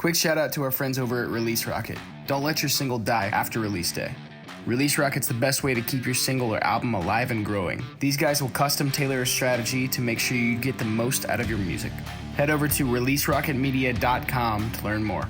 Quick shout out to our friends over at Release Rocket. Don't let your single die after release day. Release Rocket's the best way to keep your single or album alive and growing. These guys will custom tailor a strategy to make sure you get the most out of your music. Head over to releaserocketmedia.com to learn more.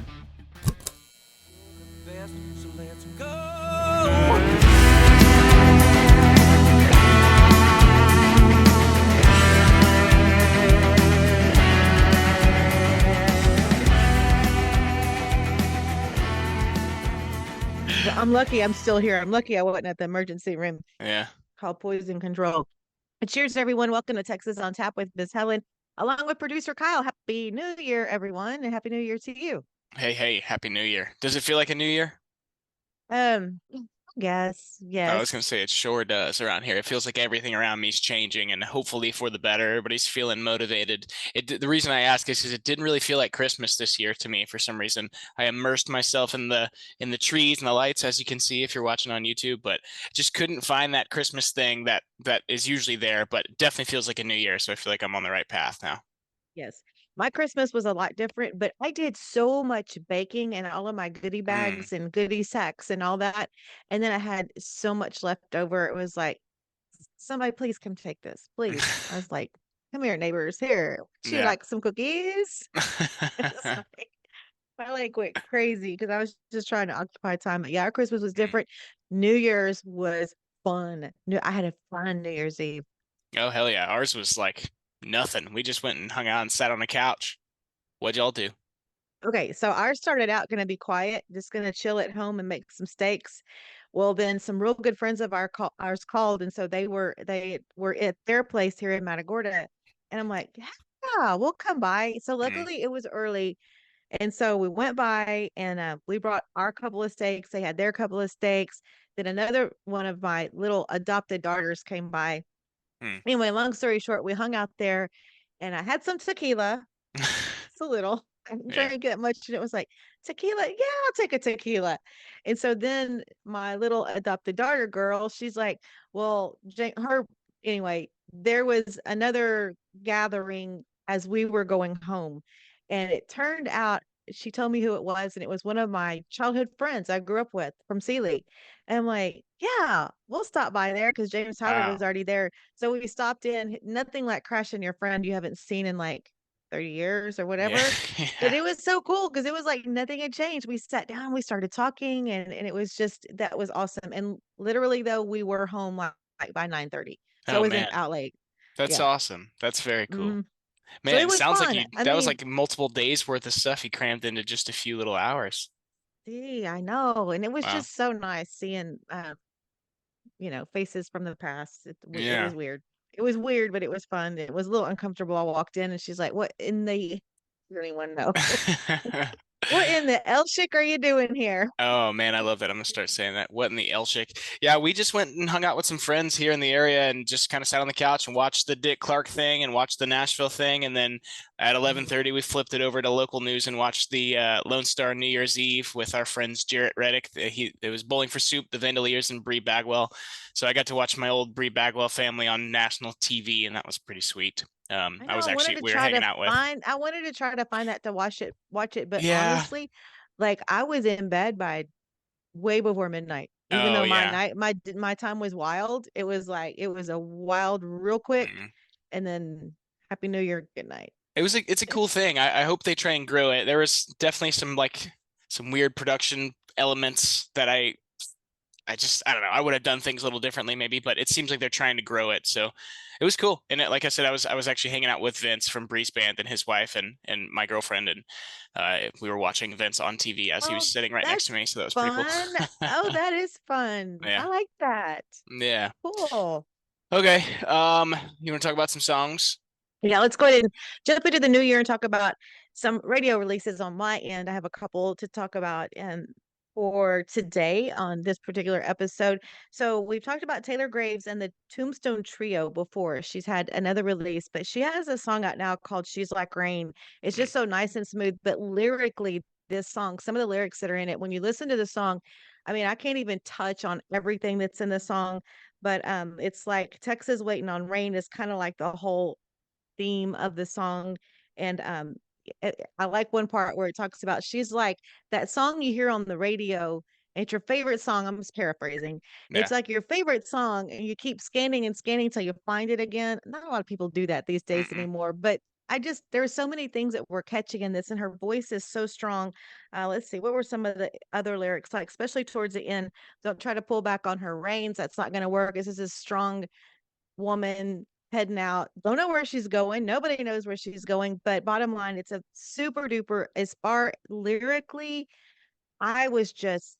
I'm lucky I'm still here. I'm lucky I wasn't at the emergency room. Yeah. Called poison control. And cheers, everyone. Welcome to Texas on Tap with Miss Helen, along with producer Kyle. Happy New Year, everyone, and Happy New Year to you. Hey, Happy New Year. Does it feel like a new year? Yes. I was gonna say it sure does around here. It feels like everything around me is changing and hopefully for the better. Everybody's feeling motivated. The reason I ask is because it didn't really feel like Christmas this year to me for some reason. I immersed myself in the trees and the lights, as you can see if you're watching on YouTube, but just couldn't find that Christmas thing that is usually there, but it definitely feels like a new year. So I feel like I'm on the right path now. Yes. My Christmas was a lot different, but I did so much baking and all of my goodie Mm. bags and goodie sacks and all that. And then I had so much left over. It was like, somebody please come take this, please. I was like, come here, neighbors. Here, would you Yeah. like some cookies? It's like, I like went crazy because I was just trying to occupy time. But yeah, our Christmas was different. New Year's was fun. I had a fun New Year's Eve. Oh, hell yeah. Ours was like nothing. We just went and hung out and sat on the couch. What'd y'all do? Okay, so ours started out going to be quiet, just going to chill at home and make some steaks. Well, then some real good friends of ours called, and so they were at their place here in Matagorda, and I'm like, yeah, we'll come by. So Mm. luckily it was early, and so we went by and we brought our couple of steaks. They had their couple of steaks. Then another one of my little adopted daughters came by. Mm. Anyway, long story short, we hung out there, and I had some tequila. It's a little. I didn't Yeah. drink that much, and it was like, tequila, yeah, I'll take a tequila. And so then my little adopted daughter girl, she's like, well, her anyway, there was another gathering as we were going home, and it turned out she told me who it was, and it was one of my childhood friends I grew up with from Sealy. And I'm like, yeah, we'll stop by there because James Tyler was Wow. already there. So we stopped in. Nothing like crashing your friend you haven't seen in like 30 years or Yeah. whatever. But Yeah. it was so cool because it was like nothing had changed. We sat down, we started talking, and it was just that was awesome. And literally though, we were home like by 9:30. So I Oh wasn't man. out late. That's Yeah. awesome. That's very cool. hmm So Man, it it was sounds like fun. you I that was mean, like multiple days worth of stuff you crammed into just a few little hours. see, I know. And it was Wow. just so nice seeing faces from the past. It Yeah. was weird. It was weird, but it was fun. It was a little uncomfortable. I walked in and she's like, what in the anyone know? What in the L chick are you doing here? Oh man, I love that. I'm gonna start saying that. What in the L chick? Yeah, we just went and hung out with some friends here in the area and just kind of sat on the couch and watched the Dick Clark thing and watched the Nashville thing. And then at Mhm. 11:30, we flipped it over to local news and watched the Lone Star New Year's Eve with our friends Jarrett Reddick. It was Bowling for Soup, the Vandaliers, and Bree Bagwell. So I got to watch my old Bree Bagwell family on national TV, and that was pretty sweet. I I know was I wanted actually to we were try hanging to out with. find I wanted to try to find that to watch it, but Yeah. honestly, like I was in bed by way before midnight. Even Oh though yeah. my time was wild, it was like it was a wild real quick Mm. and then Happy New Year, good night. It's a cool thing. I hope they try and grow it. There was definitely some weird production elements that I don't know. I would have done things a little differently maybe, but it seems like they're trying to grow it. So it was cool. And like I said, I was actually hanging out with Vince from Breeze Band and his wife and my girlfriend, and we were watching Vince on TV as he was Oh, sitting right next to that's me. So that was pretty cool. fun. Oh, that is fun. Yeah. I like that. Yeah. Cool. Okay. You want to talk about some songs? Yeah, let's go ahead and jump into the new year and talk about some radio releases on my end. I have a couple to talk about and for today on this particular episode. So we've talked about Taylor Graves and the Tombstone Trio before. She's had another release, but she has a song out now called She's Like Rain. It's Mm. just so nice and smooth, but lyrically, this song, some of the lyrics that are in it, when you listen to the song, I mean, I can't even touch on everything that's in the song, but it's like Texas Waiting on Rain is kind of like the whole theme of the song. And I like one part where it talks about she's like that song you hear on the radio. It's your favorite song. I'm just paraphrasing. It's Yeah. like your favorite song, and you keep scanning and scanning until you find it again. Not a lot of people do that these days Mm-mm. anymore, but there's so many things that we're catching in this, and her voice is so strong. Let's see, what were some of the other lyrics like, especially towards the end? Don't try to pull back on her reins. That's not going to work. This is a strong woman heading out. Don't know where she's going. Nobody knows where she's going. But bottom line, it's a super duper, as far lyrically, I was just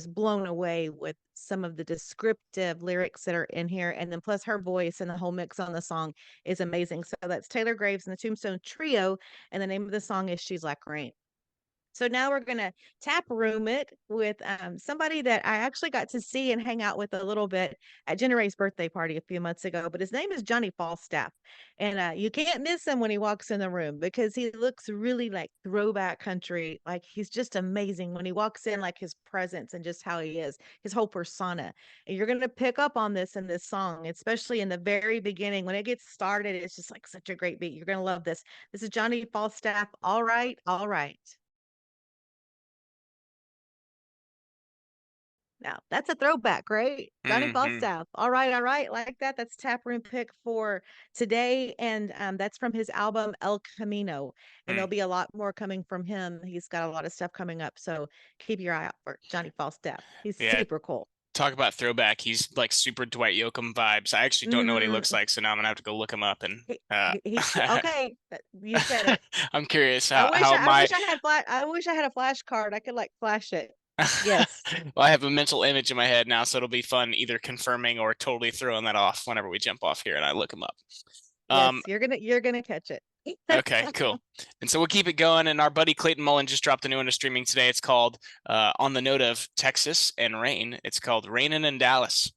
blown away with some of the descriptive lyrics that are in here. And then plus her voice and the whole mix on the song is amazing. So that's Taylor Graves and the Tombstone Trio. And the name of the song is She's Like Rain. So now we're gonna tap room it with somebody that I actually got to see and hang out with a little bit at Jenna Ray's birthday party a few months ago. But his name is Johnny Falstaff, and you can't miss him when he walks in the room because he looks really like throwback country. Like he's just amazing when he walks in, like his presence and just how he is, his whole persona. And you're gonna pick up on this in this song, especially in the very beginning when it gets started. It's just like such a great beat. You're gonna love this. This is Johnny Falstaff. All right, all right. Now, that's a throwback, right? Johnny Mm-hmm. Falstaff. All right, like that. That's taproom pick for today, and that's from his album El Camino. And there'll Mm. be a lot more coming from him. He's got a lot of stuff coming up, so keep your eye out for Johnny Falstaff. He's Yeah. super cool. Talk about throwback. He's like super Dwight Yoakam vibes. I actually don't know what he looks Hmm like, so now I'm gonna have to go look him up and Okay, you said it. I'm curious how I my wish I wish I had a flash card. I could like flash it. Yes. well, I have a mental image in my head now, so it'll be fun either confirming or totally throwing that off whenever we jump off here and I look him up. Yes, Um, you're gonna catch it. okay, cool. And so we'll keep it going. And our buddy Clayton Mullen just dropped a new one to streaming today. It's called, on the note of Texas and rain, it's called Rainin' in Dallas.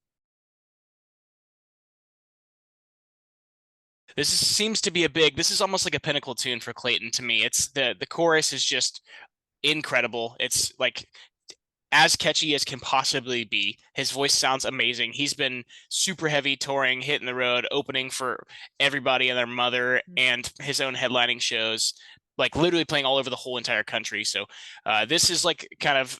Seems to be this is almost like a pinnacle tune for Clayton to me. It's the chorus is just incredible. It's like as catchy as can possibly be. His voice sounds amazing. He's been super heavy touring, hitting the road, opening for everybody and their mother and his own headlining shows, like literally playing all over the whole entire country. So this is like kind of,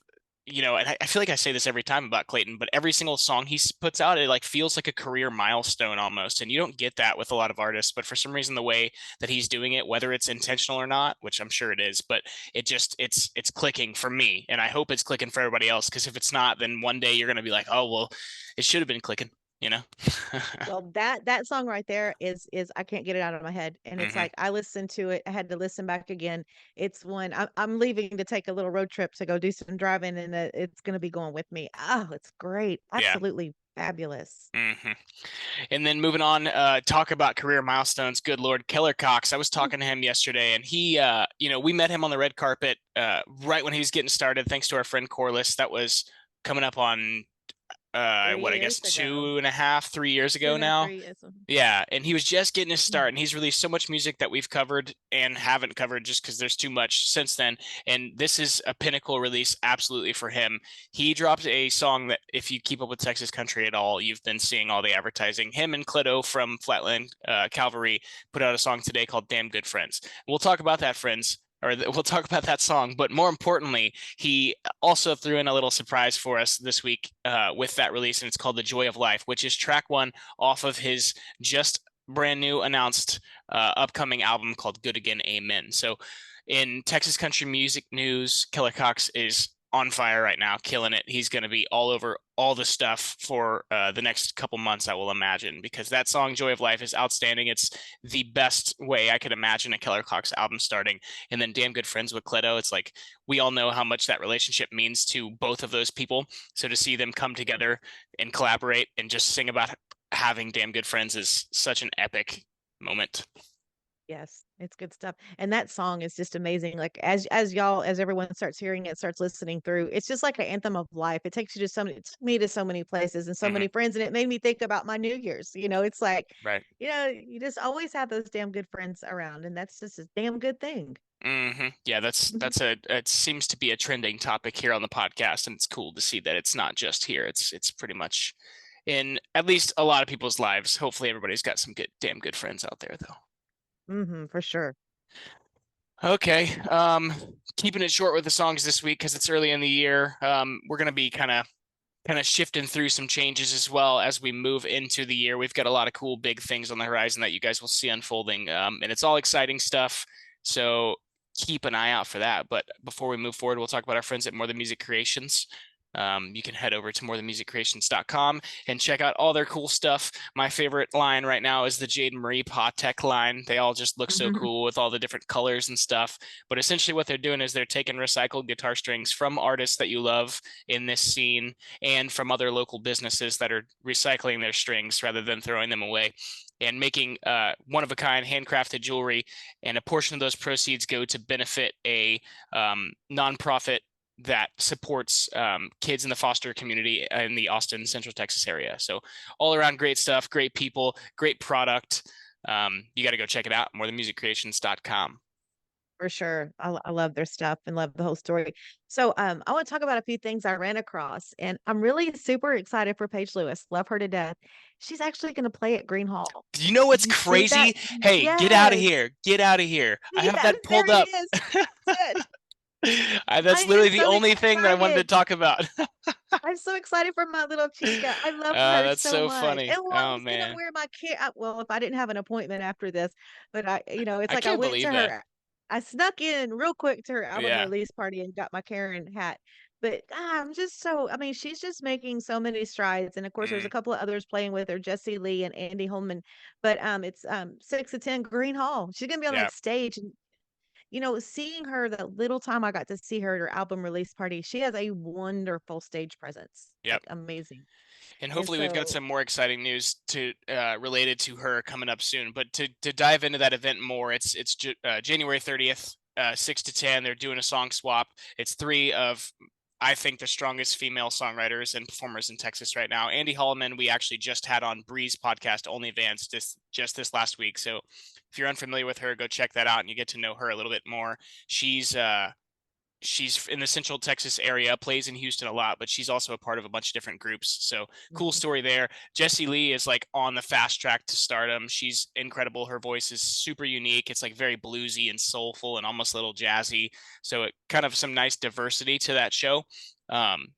and I feel like I say this every time about Clayton, but every single song he puts out, it like feels like a career milestone almost. And you don't get that with a lot of artists, but for some reason, the way that he's doing it, whether it's intentional or not, which I'm sure it is, but it's clicking for me. And I hope it's clicking for everybody else. Cause if it's not, then one day you're going to be like, oh, well, it should have been clicking, you know? Well, that song right there is I can't get it out of my head, and it's Hmm. like I listened to it. I had to listen back again. It's when I'm leaving to take a little road trip to go do some driving, and it's going to be going with me. Oh, it's great, Yeah. absolutely fabulous. Hmm. And then moving on, talk about career milestones. Good Lord, Keller Cox. I was talking to him yesterday, and he, we met him on the red carpet right when he was getting started, thanks to our friend Corliss. That was coming up on Three what I guess years ago, 2.5, 3 years two ago and a half, now. 3 years. Yeah, and he was just getting his start, Mhm. and he's released so much music that we've covered and haven't covered just because there's too much since then. And this is a pinnacle release, absolutely for him. He dropped a song that, if you keep up with Texas country at all, you've been seeing all the advertising. Him and Cleto from Flatland Calvary put out a song today called "Damn Good Friends." We'll talk about that, friends. We'll talk about that song, but more importantly, he also threw in a little surprise for us this week with that release, and it's called "The Joy of Life," which is track one off of his just brand new announced upcoming album called Good Again Amen. So in Texas country music news, Keller Cox is on fire right now, killing it. He's going to be all over all the stuff for the next couple months, I will imagine, because that song Joy of Life is outstanding. It's the best way I could imagine a Keller Cox album starting. And then Damn Good Friends with Cleto, it's like we all know how much that relationship means to both of those people. So to see them come together and collaborate and just sing about having damn good friends is such an epic moment. Yes, it's good stuff. And that song is just amazing. Like as everyone starts hearing it, starts listening through, it's just like an anthem of life. It takes you to it took me to so many places and so Hmm. many friends. And it made me think about my New Year's. It's like, Right. you just always have those damn good friends around, and that's just a damn good thing. Hmm. Yeah, it seems to be a trending topic here on the podcast, and it's cool to see that it's not just here. It's pretty much in at least a lot of people's lives. Hopefully everybody's got some damn good friends out there though. For sure. Okay. Keeping it short with the songs this week because it's early in the year. We're gonna be kind of shifting through some changes as well as we move into the year. We've got a lot of cool big things on the horizon that you guys will see unfolding. And it's all exciting stuff. So keep an eye out for that. But before we move forward, we'll talk about our friends at More Than Music Creations. You can head over to morethanmusiccreations.com and check out all their cool stuff. My favorite line right now is the Jade Marie Patek line. They all just look so cool with all the different colors and stuff. But essentially what they're doing is they're taking recycled guitar strings from artists that you love in this scene and from other local businesses that are recycling their strings rather than throwing them away and making one-of-a-kind handcrafted jewelry. And a portion of those proceeds go to benefit a nonprofit that supports kids in the foster community in the Austin, Central Texas area. So all around great stuff, great people, great product. You got to go check it out, morethanmusiccreations.com. For sure. I love their stuff and love the whole story. So I want to talk about a few things I ran across, and I'm really super excited for Paige Lewis. Love her to death. She's actually going to play at Green Hall. You know Did what's you see that? crazy? Hey, get out of Yes. here. Get out of here. I have Yes, that there pulled it up. is. Good. I That's am literally the so only thing that I wanted to excited. talk about. I'm so excited for my little chica. I love her That's so so much. And funny. well, I Oh was gonna man. wear my well, if I didn't have an appointment after this, but it's I like I can't went believe to that. her. I snuck in real quick to her album Yeah. release party and got my Karen hat. But I'm just I mean, she's just making so many strides. And of course, there's a Mm, couple of others playing with her, Jesse Lee and Andy Holman. But it's 6 to 10 Green Hall. She's gonna be on yeah. that stage. And seeing her the little time I got to see her at her album release party, she has a wonderful stage presence, Yep. like amazing. And And hopefully we've got so, some more exciting news to related to her coming up soon. But to dive into that event more, it's January 30th, 6 to 10. They're doing a song swap. It's three of I think the strongest female songwriters and performers in Texas right now. Andy Holloman, we actually just had on Bree's podcast, Only Vance, just this last week. So if you're unfamiliar with her, go check that out and you get to know her a little bit more. She's in the Central Texas area, plays in Houston a lot, but she's also a part of a bunch of different groups. So cool mhm, story there. Jessie Lee is like on the fast track to stardom. She's incredible. Her voice is super unique. It's like very bluesy and soulful and almost a little jazzy. So it kind of some nice diversity to that show.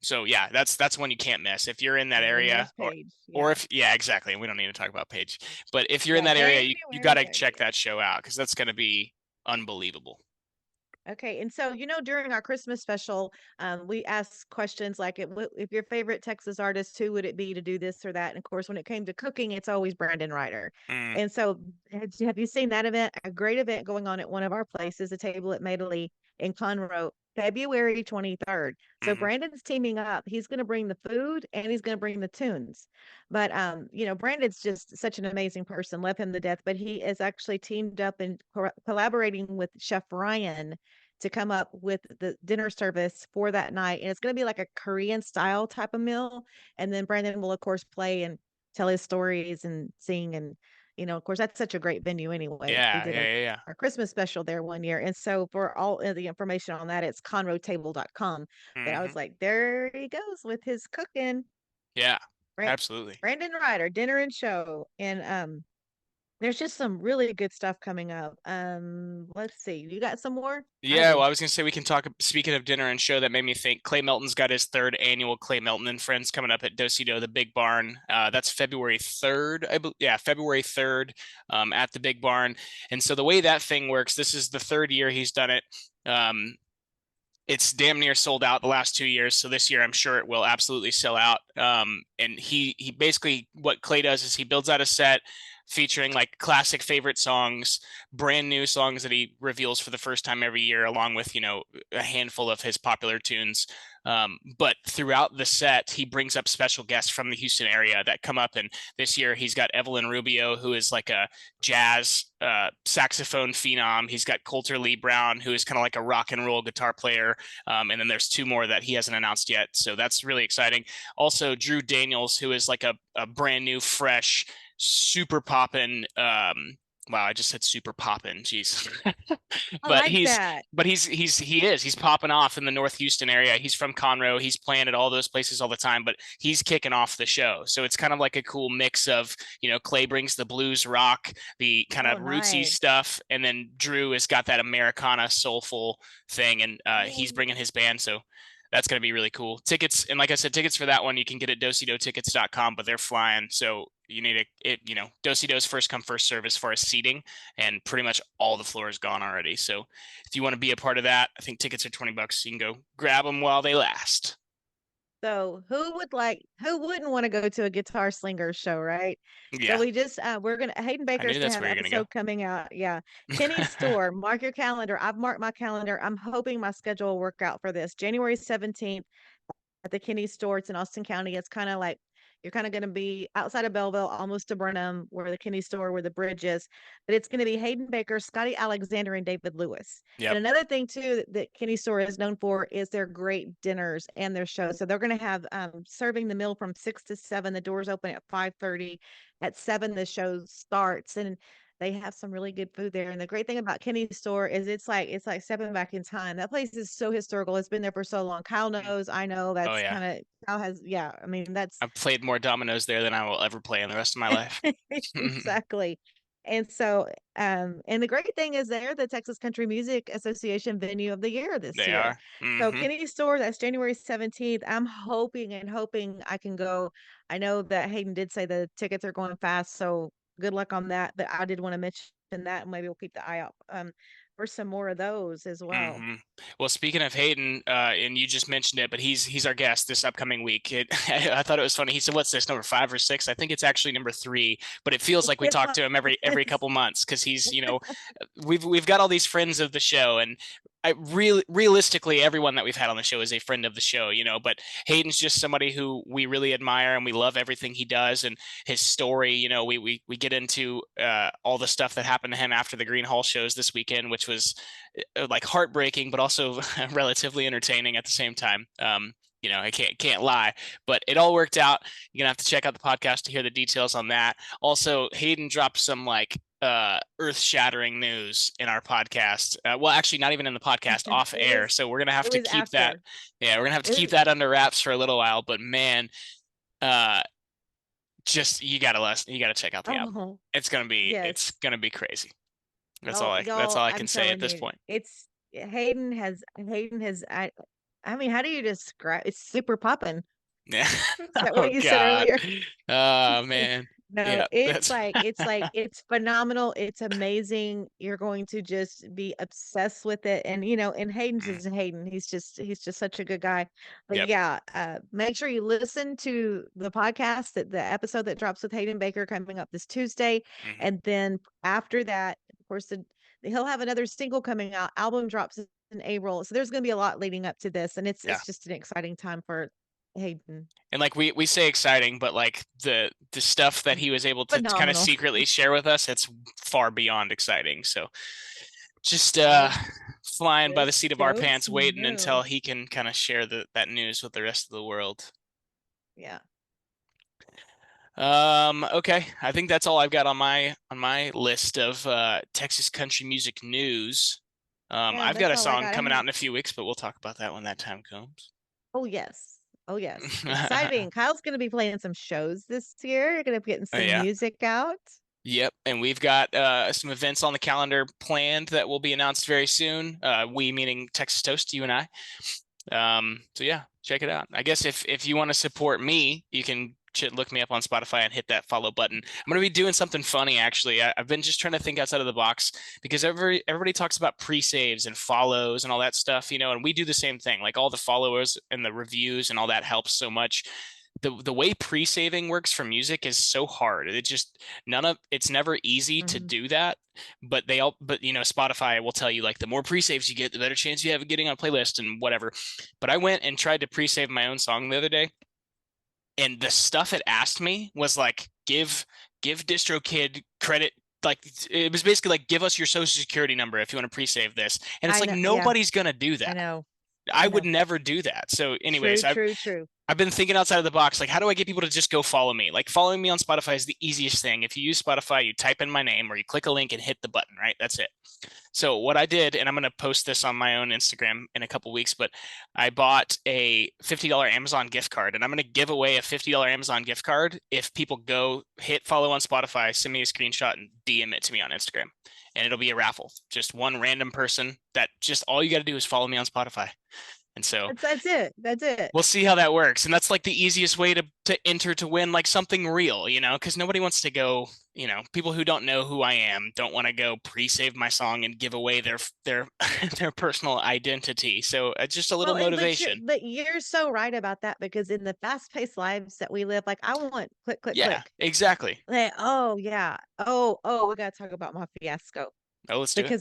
So yeah, that's one you can't miss if you're in that and then area there's Paige. or Yeah. if yeah, exactly. We don't need to talk about Paige, but if you're in Yeah. that area, you got January to check 30th. that show out because that's going to be unbelievable. Okay, and so during our Christmas special, we asked questions like, if your favorite Texas artist, who would it be to do this or that? And of course, when it came to cooking, it's always Brandon Ryder. Mm, And so, have you seen that event? A great event going on at one of our places, a table at Madeley in Conroe, February 23rd. So mm-hmm. Brandon's teaming up. He's going to bring the food and he's going to bring the tunes. But Brandon's just such an amazing person. Love him to death. But he is actually teamed up and collaborating with Chef Ryan to come up with the dinner service for that night. And it's going to be like a Korean style type of meal. And then Brandon will, of course, play and tell his stories and sing. And, of course, that's such a great venue anyway. We Yeah, did yeah, yeah, yeah. our Christmas special there one year. And so for all of the information on that, it's conroetable.com. But I Mm-hmm. was like, there he goes with his cooking. Yeah, Brand- absolutely. Brandon Ryder, dinner and show. And there's just some really good stuff coming up. Let's see. You got some more? I Yeah, well, do. I was gonna say we can talk. Speaking of dinner and show, that made me think. Clay Melton's got his third annual Clay Melton and Friends coming up at Dosido, the Big Barn. That's February 3rd. Yeah, February 3rd, at the Big Barn. And so the way that thing works, this is the third year he's done it. It's damn near sold out the last 2 years. So this year, I'm sure it will absolutely sell out. And he basically what Clay does is he builds out a set featuring like classic favorite songs, brand new songs that he reveals for the first time every year, along with a handful of his popular tunes. But throughout the set, he brings up special guests from the Houston area that come up. And this year, he's got Evelyn Rubio, who is like a jazz saxophone phenom. He's got Coulter Lee Brown, who is kind of like a rock and roll guitar player. And then there's two more that he hasn't announced yet. So that's really exciting. Also, Drew Daniels, who is like a brand new, fresh, super poppin' Wow, I just said super poppin'. Jeez. I But like he's that. he's popping off in the North Houston area. He's from Conroe. He's playing at all those places all the time, but he's kicking off the show. So it's kind of like a cool mix of, Clay brings the blues rock, the kind Oh, of rootsy nice. stuff, and then Drew has got that Americana soulful thing, and he's Oh, bringing his band. So that's going to be really cool. Tickets, and like I said, tickets for that one you can get at dosidotickets.com, but they're flying. So you need Dosido's first come first serve as far as seating, and pretty much all the floor is gone already. So if you want to be a part of that, I think tickets are $20. You can go grab them while they last. so who wouldn't want to go to a Guitar Slingers show, right? So Yeah, we just Hayden I Baker's knew gonna that's have where an you're gonna episode coming out. Yeah. Kenny's go. store. Mark your calendar. I've marked my calendar. I'm hoping my schedule will work out for this. January 17th at the Kinney store. It's in Austin County. It's kind of like you're kind of going to be outside of Belleville, almost to Brenham, where the Kinney store, where the bridge is. But it's going to be Hayden Baker, Scotty Alexander, and David Lewis. And Yep. another thing too that Kinney store is known for is their great dinners and their shows. So they're going to have serving the meal from 6 to 7. The doors open at 5:30. At 7, the show starts, and they have some really good food there. And the great thing about Kenny's store is it's like stepping back in time. That place is so historical. It's been there for so long. Kyle knows, I know. Oh That's yeah. kind of Kyle has, yeah. I mean, that's I've played more dominoes there than I will ever play in the rest of my life. exactly. And so, and the great thing is they're the Texas Country Music Association venue of the year this They year. are. So Hmm. Kenny's store, that's January 17th. I'm hoping and hoping I can go. I know that Hayden did say the tickets are going fast, so good luck on that. But I did want to mention that, and maybe we'll keep the eye out for some more of those as well. Hmm. Well, speaking of Hayden, and you just mentioned it, but he's our guest this upcoming week. I thought it was funny. He said, "What's this, number 5 or 6?" I think it's actually number 3, but it feels like we talk to him every couple months because he's, we've got all these friends of the show, and realistically, everyone that we've had on the show is a friend of the show, But Hayden's just somebody who we really admire, and we love everything he does and his story. We get into all the stuff that happened to him after the Green Hall shows this weekend, which was like heartbreaking, but also relatively entertaining at the same time. I can't lie, but it all worked out. You're gonna have to check out the podcast to hear the details on that. Also, Hayden dropped some like earth-shattering news in our podcast. Well, actually, not even in the podcast, off It air. was So we're gonna have it to was keep that. after. Yeah, we're gonna have to It keep was, that under wraps for a little while. But man, uh, just you gotta check out the album. oh It's yes. gonna be crazy. That's Y'all, all I I'm can say at telling this you, point. it's Hayden has I mean, how do you describe it's super poppin'. Yeah. Is that Oh what you said God. earlier? Oh man. No, Yeah, that's it's phenomenal. It's amazing. You're going to just be obsessed with it. And and Hayden's Mm, is Hayden. He's just such a good guy. But yep. yeah, make sure you listen to the podcast, that the episode that drops with Hayden Baker coming up this Tuesday. Hmm. And then after that, of course, he'll have another single coming out. Album drops in April. So there's going to be a lot leading up to this, and it's Yeah. it's just an exciting time for Hayden. And like we say exciting, but like the stuff that he was able to kind of Phenomenal. secretly share with us, it's far beyond exciting. So just It flying by the just seat of our goes pants, to waiting until know. he can kind of share that news with the rest of the world. Yeah. Okay. I think that's all I've got on my list of Texas country music news. Yeah, I've got that's a all I song got. coming out in a few weeks, but we'll talk about that when that time comes. Oh yes. Oh yes. Exciting. Kyle's gonna be playing some shows this year. You're gonna be getting Oh some yeah. music out. Yep, and we've got some events on the calendar planned that will be announced very soon. We meaning Texas Toast, you and I. So yeah, check it out. I guess if you want to support me, you can look me up on Spotify and hit that follow button. I'm gonna be doing something funny actually. I've been just trying to think outside of the box because everybody talks about pre-saves and follows and all that stuff, and we do the same thing. Like all the followers and the reviews and all that helps so much. The way pre-saving works for music is so hard. It just it's never easy to Mhm. do that. But Spotify will tell you like the more pre-saves you get, the better chance you have of getting on a playlist and whatever. But I went and tried to pre-save my own song the other day, and the stuff it asked me was like give DistroKid credit. Like it was basically like give us your social security number if you want to pre-save this. And it's I like know. Yeah, nobody's gonna do I that. know. I I would know. never do that. So True, anyways, true, true. I've been thinking outside of the box. Like, how do I get people to just go follow me? Like, following me on Spotify is the easiest thing. If you use Spotify, you type in my name or you click a link and hit the button, right? That's it. So what I did, and I'm going to post this on my own Instagram in a couple weeks, but I bought a $50 Amazon gift card, and I'm going to give away a $50 Amazon gift card if people go hit follow on Spotify, send me a screenshot, and DM it to me on Instagram. And it'll be a raffle. Just one random person that just all you got to do is follow me on Spotify. And so That's it. That's it. we'll see how that works. And that's like the easiest way to enter to win like something real, because nobody wants to go, people who don't know who I am don't want to go pre-save my song and give away their their personal identity. So it's just a little motivation. But you're so right about that, because in the fast-paced lives that we live, like I want click, click, Yeah, click. exactly. Like, oh yeah. Oh, we gotta talk about my fiasco. Oh, let's do it. Because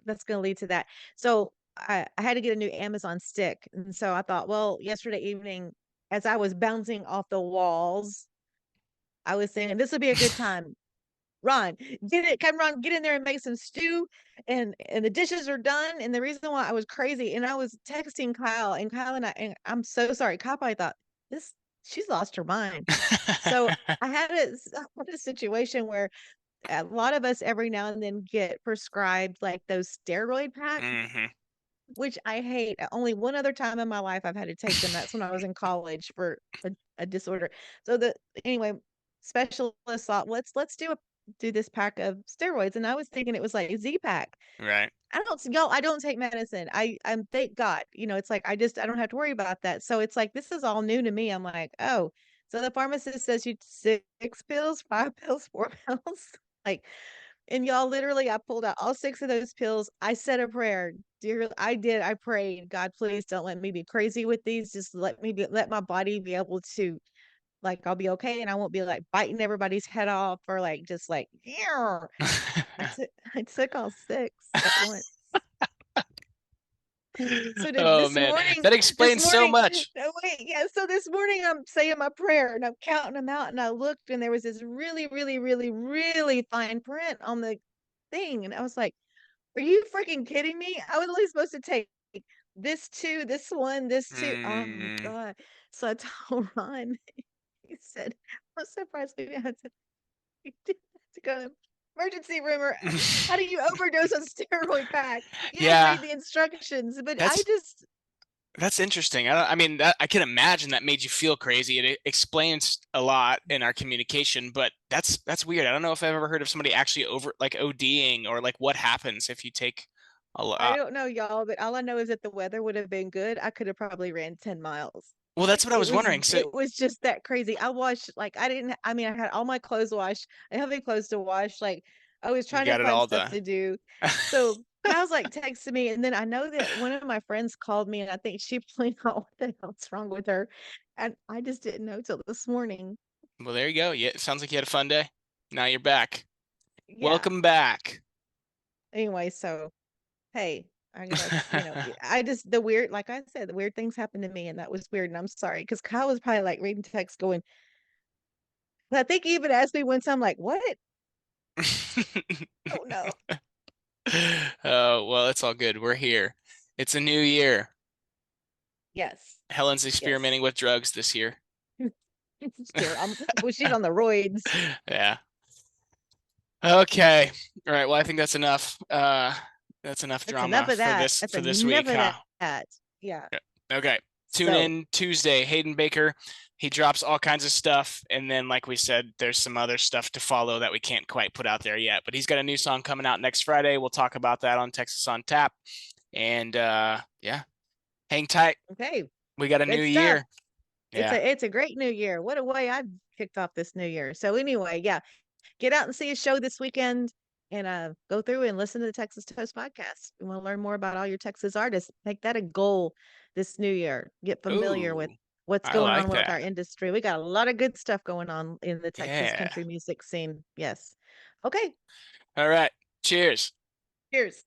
that's gonna lead to that. So I had to get a new Amazon stick. And so I thought, well, yesterday evening, as I was bouncing off the walls, I was saying this would be a good time. Ron, Ron, get in there and make some stew. And the dishes are done. And the reason why I was crazy, and I was texting Kyle, and Kyle and I'm so sorry. Kyle probably thought she's lost her mind. So I had a situation where a lot of us every now and then get prescribed like those steroid packs, which I hate. Only one other time in my life I've had to take them. That's when I was in college for a disorder. So anyway, specialists thought, let's do this pack of steroids. And I was thinking it was like a Z-Pack. Right. I don't take medicine. I'm thank God. It's like I don't have to worry about that. So it's like this is all new to me. I'm like, oh, so the pharmacist says you 6 pills, 5 pills, 4 pills. Like, and y'all, literally, I pulled out all 6 of those pills. I said a prayer. I did. I prayed, God, please don't let me be crazy with these. Just let my body be able to, like, I'll be okay, and I won't be like biting everybody's head off or like just like, yeah. I took all 6 at once. So oh man, that explains so much. No, wait, yeah. So this morning I'm saying my prayer and I'm counting them out, and I looked and there was this really, really, really, really fine print on the thing, and I was like, "Are you freaking kidding me? I was only supposed to take this 2, this 1, this 2." Oh my God! So I told Ron. He said, "I'm surprised we had to go to emergency room, or how do you overdose on steroid pack?" You didn't read the instructions, but that's interesting. I mean, I can imagine that made you feel crazy. It explains a lot in our communication, but that's weird. I don't know if I've ever heard of somebody actually ODing, or like what happens if you take a lot. I don't know, y'all, but all I know is that the weather would have been good. I could have probably ran 10 miles. Well, that's what I was wondering. So it was just that crazy. I washed, like, I had all my clothes washed. I have any clothes to wash. Like, I was trying to find stuff to do. So Kyle's like texting me, and then I know that one of my friends called me, and I think she pointed out what the hell's wrong with her, and I just didn't know till this morning. Well, there you go. Yeah, it sounds like you had a fun day. Now you're back. Yeah. Welcome back. Anyway, so hey, I guess, like I said, the weird things happened to me, and that was weird, and I'm sorry, because Kyle was probably like reading text going, I think he even asked me one time, like, what? Oh no. Oh, well, it's all good. We're here. It's a new year. Yes. Helen's experimenting with drugs this year. She's on the roids. Yeah. Okay. All right. Well, I think that's enough. That's enough drama for this week. Yeah. Okay. Tune in Tuesday. Hayden Baker. He drops all kinds of stuff, and then, like we said, there's some other stuff to follow that we can't quite put out there yet. But he's got a new song coming out next Friday. We'll talk about that on Texas on Tap. And yeah, hang tight. Okay. We got a new year. Yeah. It's a great new year. What a way I kicked off this new year. So anyway, yeah, get out and see a show this weekend, and go through and listen to the Texas Toast podcast. You want to learn more about all your Texas artists, make that a goal this new year. Get familiar with what's going on with our industry. We got a lot of good stuff going on in the Texas country music scene. Yes. Okay. All right. Cheers. Cheers.